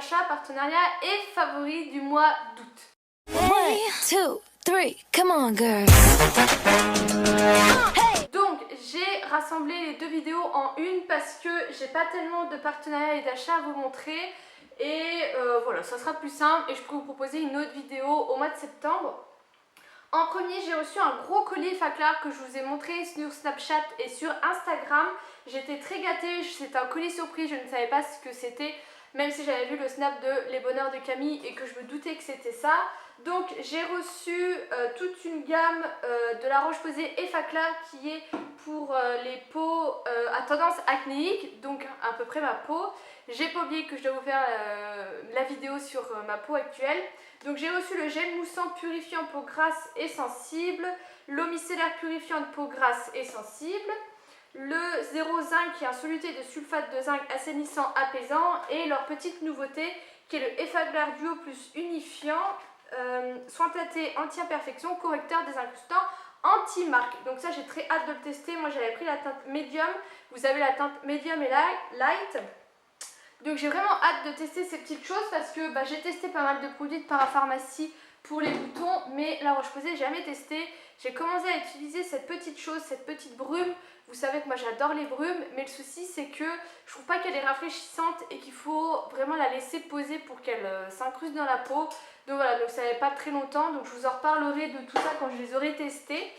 d'achat, partenariat et favori du mois d'août. 1, 2, 3, come on girls. Donc j'ai rassemblé les deux vidéos en une parce que j'ai pas tellement de partenariat et d'achat à vous montrer. Et voilà, ça sera plus simple et je pourrais vous proposer une autre vidéo au mois de septembre. En premier, j'ai reçu un gros colis Faclar que je vous ai montré sur Snapchat et sur Instagram. J'étais très gâtée, c'était un colis surprise, je ne savais pas ce que c'était, même si j'avais vu le snap de Les Bonheurs de Camille et que je me doutais que c'était ça. Donc j'ai reçu toute une gamme de La Roche-Posay et Faclar qui est pour les peaux à tendance acnéique, donc à peu près ma peau. J'ai pas oublié que je dois vous faire la vidéo sur ma peau actuelle. Donc j'ai reçu le gel moussant purifiant peau grasse et sensible, l'eau micellaire purifiante peau grasse et sensible, le zéro zinc qui est un soluté de sulfate de zinc assainissant apaisant et leur petite nouveauté qui est le Effaglar Duo plus unifiant, soin teinté anti-imperfection, correcteur désincrustant, anti-marque. Donc ça j'ai très hâte de le tester. Moi j'avais pris la teinte médium, vous avez la teinte médium et light. Donc j'ai vraiment hâte de tester ces petites choses parce que j'ai testé pas mal de produits de parapharmacie pour les boutons, mais La Roche-Posay j'ai jamais testé. J'ai commencé à utiliser cette petite chose, cette petite brume. Vous savez que moi j'adore les brumes, mais le souci c'est que je trouve pas qu'elle est rafraîchissante et qu'il faut vraiment la laisser poser pour qu'elle s'incruste dans la peau. Donc voilà, donc ça n'avait pas très longtemps, donc je vous en reparlerai de tout ça quand je les aurai testés.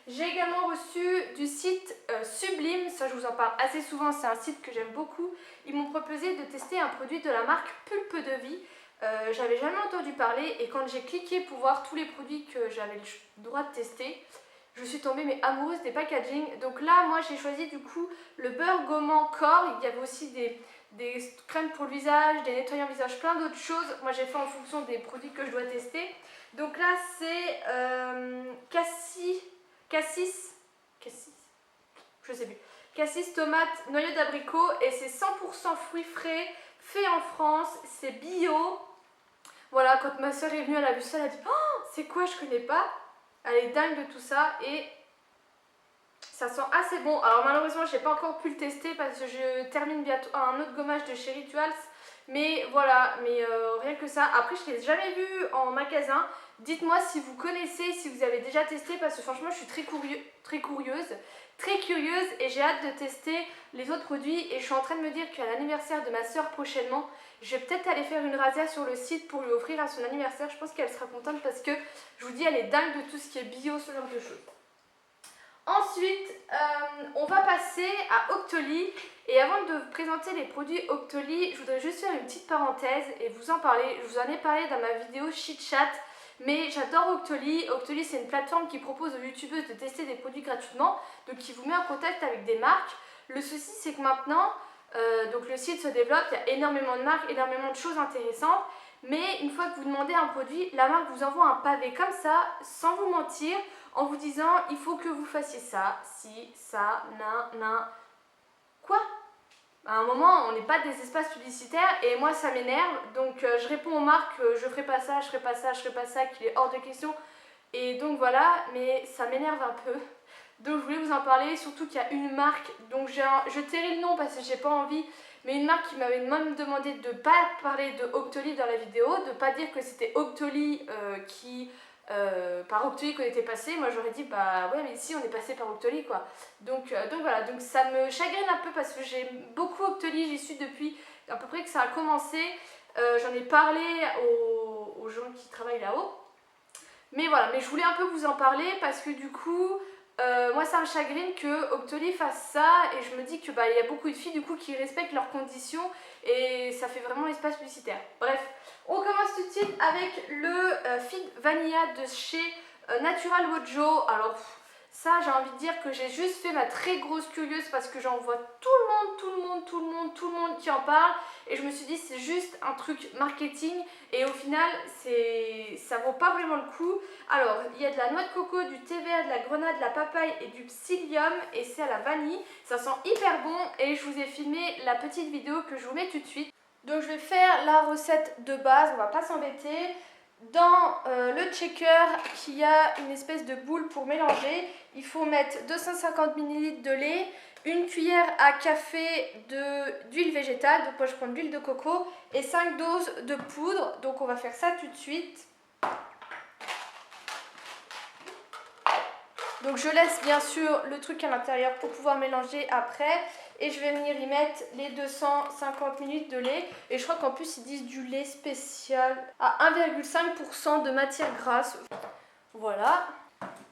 J'ai également reçu du site Sublime, ça je vous en parle assez souvent, c'est un site que j'aime beaucoup. Ils m'ont proposé de tester un produit de la marque Pulpe de Vie. J'avais jamais entendu parler et quand j'ai cliqué pour voir tous les produits que j'avais le droit de tester, je suis tombée mais amoureuse des packaging. Donc là, moi j'ai choisi du coup le beurre gommant corps. Il y avait aussi des crèmes pour le visage, des nettoyants visage, plein d'autres choses. Moi j'ai fait en fonction des produits que je dois tester. Donc là c'est Cassis, je sais plus. Cassis tomate noyau d'abricot et c'est 100% fruits frais, fait en France, c'est bio. Voilà, quand ma soeur est venue, elle a vu ça, elle a dit oh, c'est quoi, je connais pas. Elle est dingue de tout ça et ça sent assez bon. Alors malheureusement, j'ai pas encore pu le tester parce que je termine bientôt un autre gommage de chez Rituals. Mais voilà, rien que ça. Après, je ne l'ai jamais vu en magasin. Dites-moi si vous connaissez, si vous avez déjà testé parce que franchement, je suis très curieuse et j'ai hâte de tester les autres produits. Et je suis en train de me dire qu'à l'anniversaire de ma soeur prochainement, je vais peut-être aller faire une razzia sur le site pour lui offrir à son anniversaire. Je pense qu'elle sera contente parce que je vous dis, elle est dingue de tout ce qui est bio, ce genre de choses. Ensuite, on va passer à Octoly. Et avant de vous présenter les produits Octoly, je voudrais juste faire une petite parenthèse et vous en parler. Je vous en ai parlé dans ma vidéo Chit Chat, mais j'adore Octoly. Octoly, c'est une plateforme qui propose aux youtubeuses de tester des produits gratuitement, donc qui vous met en contact avec des marques. Le souci, c'est que maintenant, donc le site se développe, il y a énormément de marques, énormément de choses intéressantes. Mais une fois que vous demandez un produit, la marque vous envoie un pavé comme ça, sans vous mentir, en vous disant il faut que vous fassiez ça, si, ça, nan. Quoi? À un moment, on n'est pas des espaces publicitaires et moi ça m'énerve. Donc je réponds aux marques, je ferai pas ça, je ferai pas ça, je ferai pas ça, qu'il est hors de question. Et donc voilà, mais ça m'énerve un peu. Donc je voulais vous en parler, surtout qu'il y a une marque, donc je tairai le nom parce que j'ai pas envie, mais une marque qui m'avait même demandé de ne pas parler de Octoly dans la vidéo, de ne pas dire que c'était Octoly par Octoly qu'on était passé. Moi j'aurais dit bah ouais mais ici on est passé par Octoly quoi. Donc voilà, donc ça me chagrine un peu parce que j'aime beaucoup Octoly, j'y suis depuis à peu près que ça a commencé. J'en ai parlé aux gens qui travaillent là-haut. Mais voilà, mais je voulais un peu vous en parler parce que du coup, moi ça me chagrine que Octoly fasse ça et je me dis que il y a beaucoup de filles du coup qui respectent leurs conditions et ça fait vraiment espace publicitaire. Bref, on commence tout de suite avec le Fig Vanilla de chez Natural Wojo. Alors ça j'ai envie de dire que j'ai juste fait ma très grosse curieuse parce que j'en vois tout le monde qui en parle et je me suis dit c'est juste un truc marketing et au final ça vaut pas vraiment le coup. Alors il y a de la noix de coco, du thé vert, de la grenade, de la papaye et du psyllium et c'est à la vanille. Ça sent hyper bon et je vous ai filmé la petite vidéo que je vous mets tout de suite. Donc je vais faire la recette de base, on va pas s'embêter. dans le checker qui a une espèce de boule pour mélanger, il faut mettre 250 ml de lait, une cuillère à café d'huile végétale, donc moi je prends de l'huile de coco, et 5 doses de poudre. Donc on va faire ça tout de suite. Donc je laisse bien sûr le truc à l'intérieur pour pouvoir mélanger après. Et je vais venir y mettre les 250 ml de lait. Et je crois qu'en plus ils disent du lait spécial à 1,5% de matière grasse. Voilà.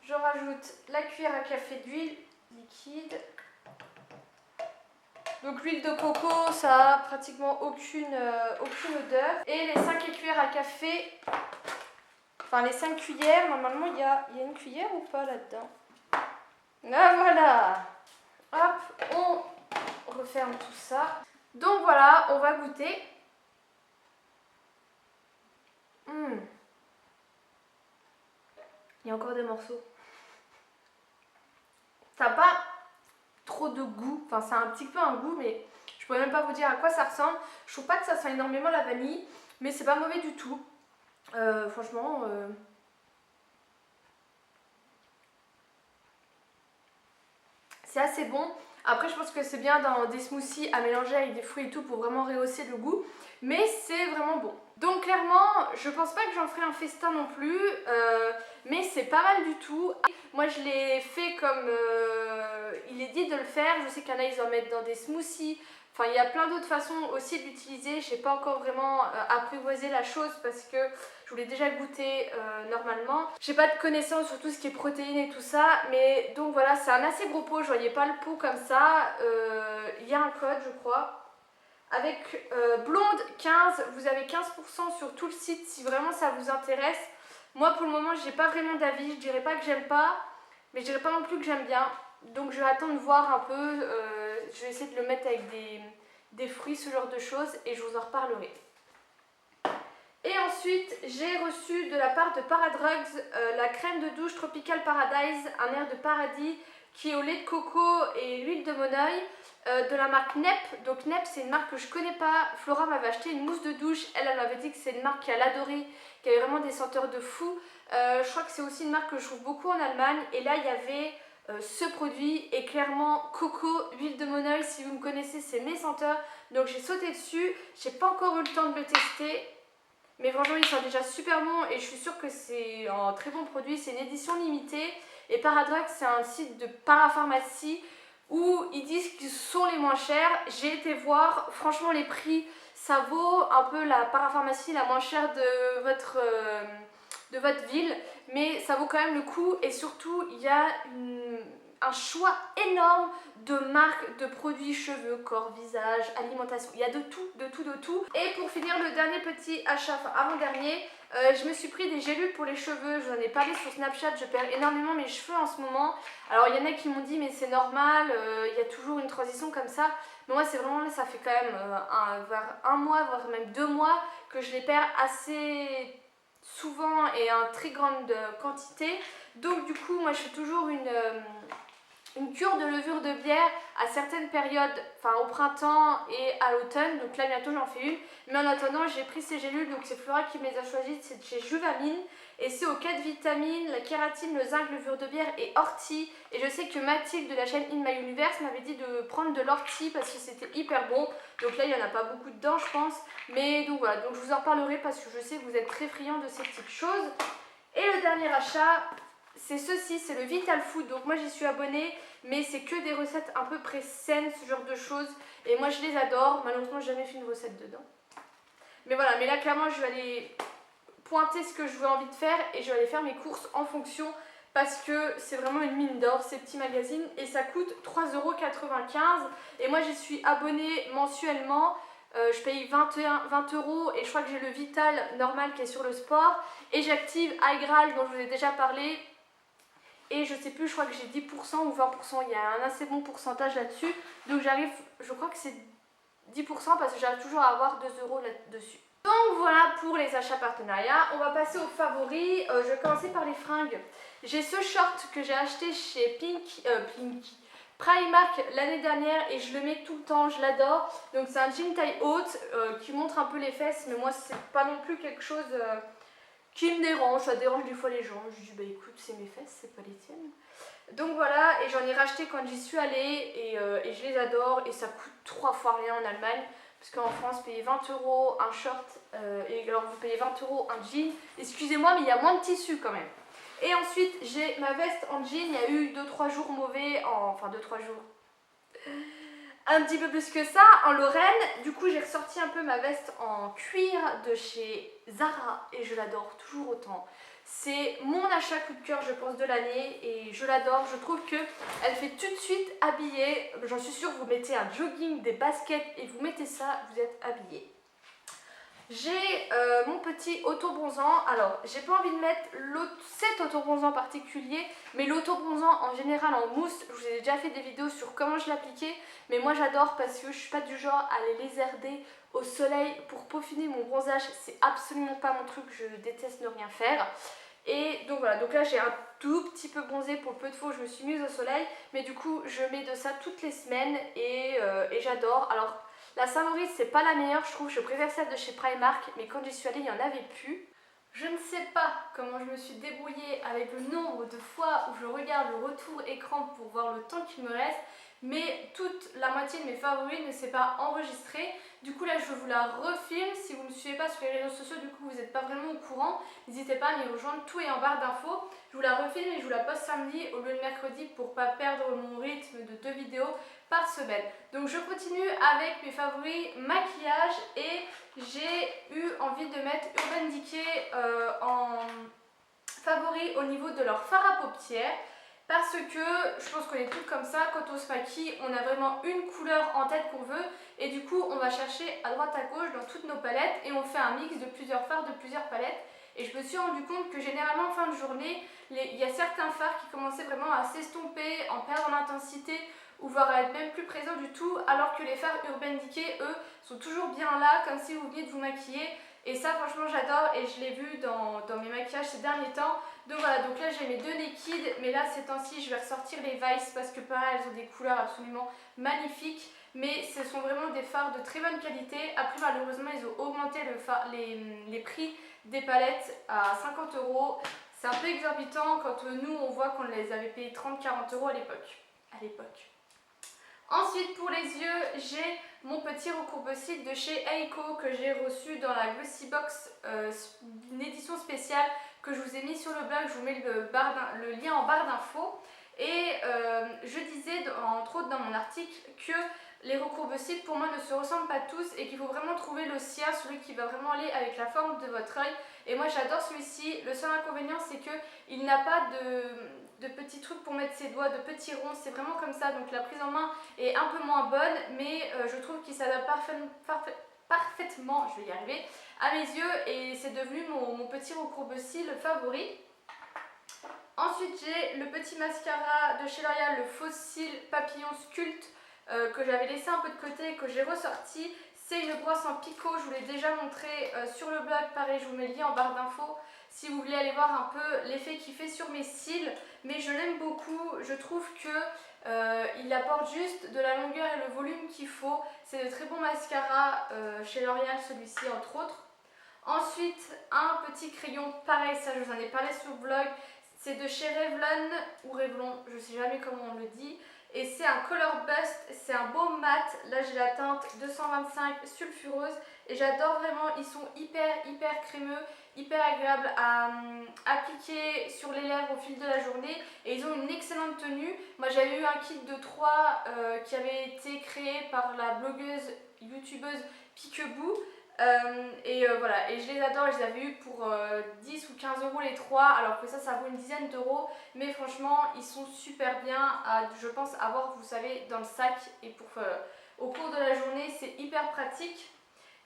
Je rajoute la cuillère à café d'huile liquide. Donc l'huile de coco, ça a pratiquement aucune odeur. Et les 5 cuillères à café, enfin les 5 cuillères, normalement il y a une cuillère ou pas là-dedans? Ah voilà. Hop, on referme tout ça. Donc voilà, on va goûter. Il y a encore des morceaux. Ça n'a pas trop de goût, enfin ça a un petit peu un goût, mais je pourrais même pas vous dire à quoi ça ressemble. Je trouve pas que ça sent énormément la vanille, mais c'est pas mauvais du tout. Franchement, c'est assez bon. Après, je pense que c'est bien dans des smoothies à mélanger avec des fruits et tout pour vraiment rehausser le goût, mais c'est vraiment bon. Donc clairement, je pense pas que j'en ferai un festin non plus, mais c'est pas mal du tout. Moi je l'ai fait comme il est dit de le faire. Je sais qu'il y en a, ils en mettent dans des smoothies. Enfin, il y a plein d'autres façons aussi de l'utiliser. Je n'ai pas encore vraiment apprivoisé la chose parce que je voulais déjà goûter normalement. J'ai pas de connaissances sur tout ce qui est protéines et tout ça. Mais donc voilà, c'est un assez gros pot. Je voyais pas le pot comme ça. Il y a un code, je crois. Avec Blonde 15, vous avez 15% sur tout le site si vraiment ça vous intéresse. Moi pour le moment, j'ai pas vraiment d'avis. Je dirais pas que j'aime pas, mais je dirais pas non plus que j'aime bien. Donc je vais attendre de voir un peu, je vais essayer de le mettre avec des fruits, ce genre de choses, et je vous en reparlerai. Et ensuite, j'ai reçu de la part de Paradrugs la crème de douche Tropical Paradise, un air de paradis qui est au lait de coco et l'huile de monoeil de la marque Nep. Donc Nep, c'est une marque que je connais pas. Flora m'avait acheté une mousse de douche, elle m'avait dit que c'est une marque qu'elle adorait, qui avait vraiment des senteurs de fou. Je crois que c'est aussi une marque que je trouve beaucoup en Allemagne, et là il y avait ce produit, et clairement coco, huile de monoeil, si vous me connaissez, c'est mes senteurs, donc j'ai sauté dessus. J'ai pas encore eu le temps de le tester, mais franchement il sent déjà super bon et je suis sûre que c'est un très bon produit. C'est une édition limitée, et Paradrugs, c'est un site de parapharmacie où ils disent qu'ils sont les moins chers. J'ai été voir, franchement les prix, ça vaut un peu la parapharmacie la moins chère de votre ville, mais ça vaut quand même le coup. Et surtout il y a un choix énorme de marques, de produits cheveux, corps, visage, alimentation. Il y a de tout, de tout, de tout. Et pour finir, le dernier petit achat, enfin avant-dernier, je me suis pris des gélules pour les cheveux. Je vous en ai parlé sur Snapchat, je perds énormément mes cheveux en ce moment. Alors il y en a qui m'ont dit mais c'est normal, il y a toujours une transition comme ça. Mais moi c'est vraiment, ça fait quand même vers un mois, voire même 2 mois que je les perds assez souvent et en très grande quantité. Donc du coup moi je fais toujours une cure de levure de bière à certaines périodes, enfin au printemps et à l'automne. Donc là bientôt j'en fais une, mais en attendant j'ai pris ces gélules, donc c'est Flora qui me les a choisies, c'est de chez Juvamine, et c'est aux 4 vitamines, la kératine, le zinc, levure de bière et ortie. Et je sais que Mathilde de la chaîne In My Universe m'avait dit de prendre de l'ortie parce que c'était hyper bon. Donc là il n'y en a pas beaucoup dedans je pense, mais donc voilà, donc je vous en reparlerai parce que je sais que vous êtes très friands de ces petites choses. Et le dernier achat, c'est ceci, c'est le Vital Food. Donc moi j'y suis abonnée, mais c'est que des recettes un peu près saines, ce genre de choses, et moi je les adore. Malheureusement j'ai jamais fait une recette dedans, mais voilà. Mais là clairement je vais aller pointer ce que je veux envie de faire, et je vais aller faire mes courses en fonction, parce que c'est vraiment une mine d'or ces petits magazines, et ça coûte 3,95 €. Et moi j'y suis abonnée mensuellement. Je paye 20 €, et je crois que j'ai le Vital normal qui est sur le sport, et j'active iGral dont je vous ai déjà parlé. Et je sais plus, je crois que j'ai 10% ou 20%, il y a un assez bon pourcentage là-dessus. Donc j'arrive, je crois que c'est 10% parce que j'arrive toujours à avoir 2 € là-dessus. Donc voilà pour les achats partenariats. On va passer aux favoris. Je vais commencer par les fringues. J'ai ce short que j'ai acheté chez Primark l'année dernière, et je le mets tout le temps, je l'adore. Donc c'est un jean taille haute qui montre un peu les fesses, mais moi c'est pas non plus quelque chose qui me dérange, ça dérange des fois les gens. Je dis bah écoute, c'est mes fesses, c'est pas les tiennes. Donc voilà, et j'en ai racheté quand j'y suis allée et je les adore et ça coûte 3 fois rien en Allemagne. Parce qu'en France, payer 20 € un short et alors vous payez 20 € un jean. Excusez-moi, mais il y a moins de tissu quand même. Et ensuite, j'ai ma veste en jean. Il y a eu 2-3 jours mauvais, enfin 2-3 jours. Un petit peu plus que ça, en Lorraine. Du coup, j'ai ressorti un peu ma veste en cuir de chez Zara et je l'adore toujours autant. C'est mon achat coup de cœur, je pense, de l'année et je l'adore. Je trouve qu'elle fait tout de suite habillée. J'en suis sûre, vous mettez un jogging, des baskets et vous mettez ça, vous êtes habillée. J'ai mon petit auto-bronzant. Alors, j'ai pas envie de mettre cet auto-bronzant particulier, mais l'auto-bronzant en général en mousse. Je vous ai déjà fait des vidéos sur comment je l'appliquais, mais moi j'adore parce que je suis pas du genre à les lézarder au soleil pour peaufiner mon bronzage. C'est absolument pas mon truc, je déteste ne rien faire. Et donc voilà, donc là j'ai un tout petit peu bronzé pour le peu de fois où je me suis mise au soleil, mais du coup je mets de ça toutes les semaines et j'adore. Alors la Saint-Maurice c'est pas la meilleure je trouve, je préfère celle de chez Primark, mais quand j'y suis allée il n'y en avait plus. Je ne sais pas comment je me suis débrouillée avec le nombre de fois où je regarde le retour écran pour voir le temps qu'il me reste, mais toute la moitié de mes favoris ne s'est pas enregistrée. Du coup là je vous la refilme. Si vous ne me suivez pas sur les réseaux sociaux, du coup vous n'êtes pas vraiment au courant, n'hésitez pas à m'y rejoindre, tout est en barre d'infos. Je vous la refilme et je vous la poste samedi au lieu de mercredi pour pas perdre mon rythme de 2 vidéos par semaine. Donc je continue avec mes favoris maquillage et j'ai eu envie de mettre Urban Decay en favori au niveau de leur fard à paupières. Parce que je pense qu'on est toutes comme ça, quand on se maquille, on a vraiment une couleur en tête qu'on veut et du coup on va chercher à droite à gauche dans toutes nos palettes et on fait un mix de plusieurs fards, de plusieurs palettes. Et je me suis rendu compte que généralement en fin de journée, il y a certains fards qui commençaient vraiment à s'estomper, en perdre en intensité ou voire à être même plus présents du tout, alors que les fards Urban Decay, eux, sont toujours bien là, comme si vous veniez de vous maquiller. Et ça franchement j'adore et je l'ai vu dans mes maquillages ces derniers temps. Donc voilà, donc là j'ai mes 2 liquides, mais là ces temps-ci je vais ressortir les Vice parce que pareil elles ont des couleurs absolument magnifiques. Mais ce sont vraiment des fards de très bonne qualité. Après malheureusement ils ont augmenté les prix des palettes à 50 €. C'est un peu exorbitant quand nous on voit qu'on les avait payés 30-40 € à l'époque. Ensuite pour les yeux, j'ai mon petit recourbe-cils de chez Eiko que j'ai reçu dans la Glossy Box, une édition spéciale que je vous ai mis sur le blog. Je vous mets le lien en barre d'infos. Et je disais entre autres dans mon article que les recourbe-cils pour moi ne se ressemblent pas tous et qu'il faut vraiment trouver le sien, celui qui va vraiment aller avec la forme de votre œil. Et moi j'adore celui-ci. Le seul inconvénient c'est qu'il n'a pas de petits trucs pour mettre ses doigts, de petits ronds, c'est vraiment comme ça, donc la prise en main est un peu moins bonne, mais je trouve qu'il s'adapte parfaitement, je vais y arriver, à mes yeux et c'est devenu mon petit recourbe-cils favori. Ensuite j'ai le petit mascara de chez L'Oréal, le Faux Cils Papillon Sculpt, que j'avais laissé un peu de côté et que j'ai ressorti. C'est une brosse en picot, je vous l'ai déjà montré sur le blog, pareil je vous mets le lien en barre d'infos si vous voulez aller voir un peu l'effet qu'il fait sur mes cils, mais je l'aime beaucoup, je trouve que il apporte juste de la longueur et le volume qu'il faut. C'est de très bons mascaras chez L'Oréal, celui-ci entre autres. Ensuite un petit crayon, pareil ça je vous en ai parlé sur le blog, c'est de chez Revlon ou Revlon, je ne sais jamais comment on le dit. Et c'est un Color Bust, c'est un beau mat, là j'ai la teinte 225 sulfureuse et j'adore vraiment, ils sont hyper crémeux, hyper agréables à appliquer sur les lèvres au fil de la journée et ils ont une excellente tenue. Moi j'avais eu un kit de 3 qui avait été créé par la blogueuse youtubeuse Piquebou. Voilà, et je les adore, je les avais eu pour 10 ou 15 € les 3, alors que ça vaut une dizaine d'euros, mais franchement ils sont super bien à, je pense, avoir, vous savez, dans le sac et au cours de la journée c'est hyper pratique.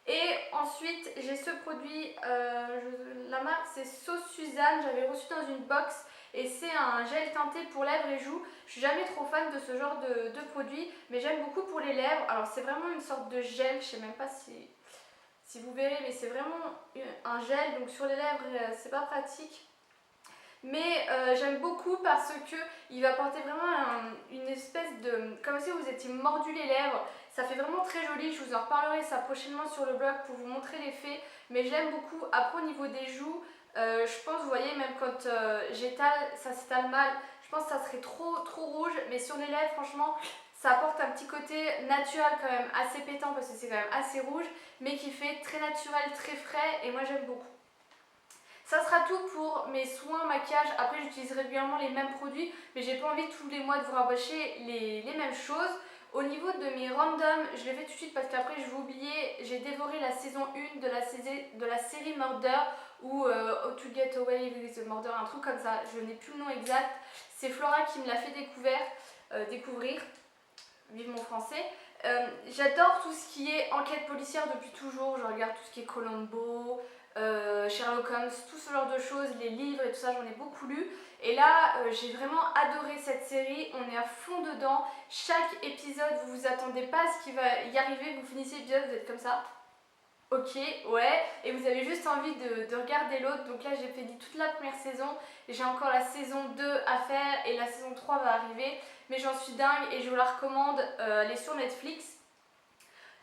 Et ensuite j'ai ce produit, la marque c'est Sauce Suzanne, j'avais reçu dans une box et c'est un gel teinté pour lèvres et joues. Je suis jamais trop fan de ce genre de produit, mais j'aime beaucoup pour les lèvres. Alors c'est vraiment une sorte de gel, je sais même pas si vous verrez, mais c'est vraiment un gel, donc sur les lèvres c'est pas pratique. Mais j'aime beaucoup parce que il va apporter vraiment une espèce de, comme si vous étiez mordu les lèvres. Ça fait vraiment très joli, je vous en reparlerai ça prochainement sur le blog pour vous montrer l'effet. Mais j'aime beaucoup. Après au niveau des joues, Je pense, vous voyez, même quand j'étale, ça s'étale mal. Je pense que ça serait trop rouge, mais sur les lèvres, franchement, ça apporte un petit côté naturel quand même, assez pétant parce que c'est quand même assez rouge, mais qui fait très naturel, très frais, et moi j'aime beaucoup. Ça sera tout pour mes soins maquillage. Après, j'utilise régulièrement les mêmes produits, mais j'ai pas envie tous les mois de vous rabâcher les mêmes choses. Au niveau de mes randoms, je les fais tout de suite parce qu'après je vais oublier. J'ai dévoré la saison 1 de la série Murder ou How to Get Away with Murder, un truc comme ça. Je n'ai plus le nom exact. C'est Flora qui me l'a fait découvrir. Vive mon français. J'adore tout ce qui est enquête policière depuis toujours. Je regarde tout ce qui est Columbo, Sherlock Holmes, tout ce genre de choses, les livres et tout ça, j'en ai beaucoup lu. Et là, j'ai vraiment adoré cette série, on est à fond dedans. Chaque épisode, vous vous attendez pas à ce qui va y arriver, vous finissez l'épisode, vous êtes comme ça. Ok, ouais, et vous avez juste envie de regarder l'autre. Donc là, j'ai fait toute la première saison, et j'ai encore la saison 2 à faire, et la saison 3 va arriver. Mais j'en suis dingue et je vous la recommande, elle est sur Netflix.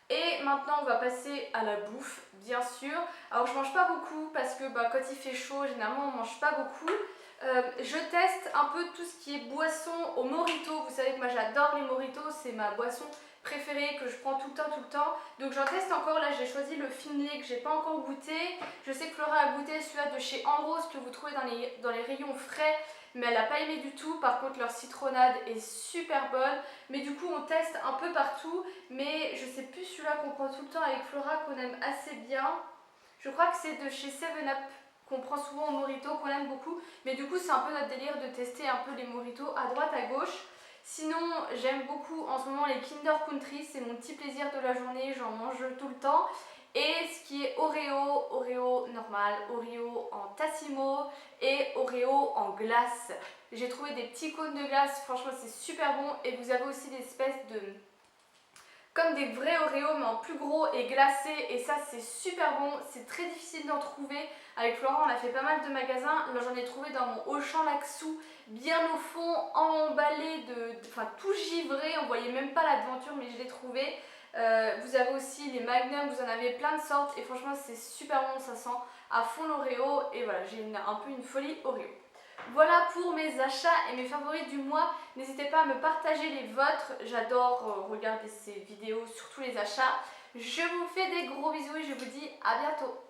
Et maintenant on va passer à la bouffe, bien sûr. Alors je mange pas beaucoup parce que quand il fait chaud, généralement on mange pas beaucoup. Je teste un peu tout ce qui est boisson au mojito. Vous savez que moi j'adore les mojitos, c'est ma boisson préférée que je prends tout le temps. Donc j'en teste encore, là j'ai choisi le Finlay que j'ai pas encore goûté. Je sais que Flora a goûté celui-là de chez Ambrose que vous trouvez dans les rayons frais, mais elle n'a pas aimé du tout. Par contre leur citronnade est super bonne. Mais du coup on teste un peu partout, mais je sais plus celui-là qu'on prend tout le temps avec Flora qu'on aime assez bien. Je crois que c'est de chez 7up qu'on prend souvent au mojito, qu'on aime beaucoup. Mais du coup c'est un peu notre délire de tester un peu les mojitos à droite, à gauche. Sinon j'aime beaucoup en ce moment les Kinder Country, c'est mon petit plaisir de la journée, j'en mange tout le temps. Et ce qui est Oreo normal, Oreo en Tassimo et Oreo en glace. J'ai trouvé des petits cônes de glace, franchement c'est super bon. Et vous avez aussi des espèces de... comme des vrais Oreos mais en plus gros et glacés. Et ça c'est super bon, c'est très difficile d'en trouver. Avec Florent on a fait pas mal de magasins. Là j'en ai trouvé dans mon Auchan Laxou, bien au fond, emballé enfin tout givré. On voyait même pas la devanture mais je l'ai trouvé. Vous avez aussi les Magnum, vous en avez plein de sortes et franchement c'est super bon, ça sent à fond l'Oreo. Et voilà, j'ai un peu une folie Oreo. Voilà pour mes achats et mes favoris du mois. N'hésitez pas à me partager les vôtres. J'adore regarder ces vidéos, surtout les achats. Je vous fais des gros bisous et je vous dis à bientôt.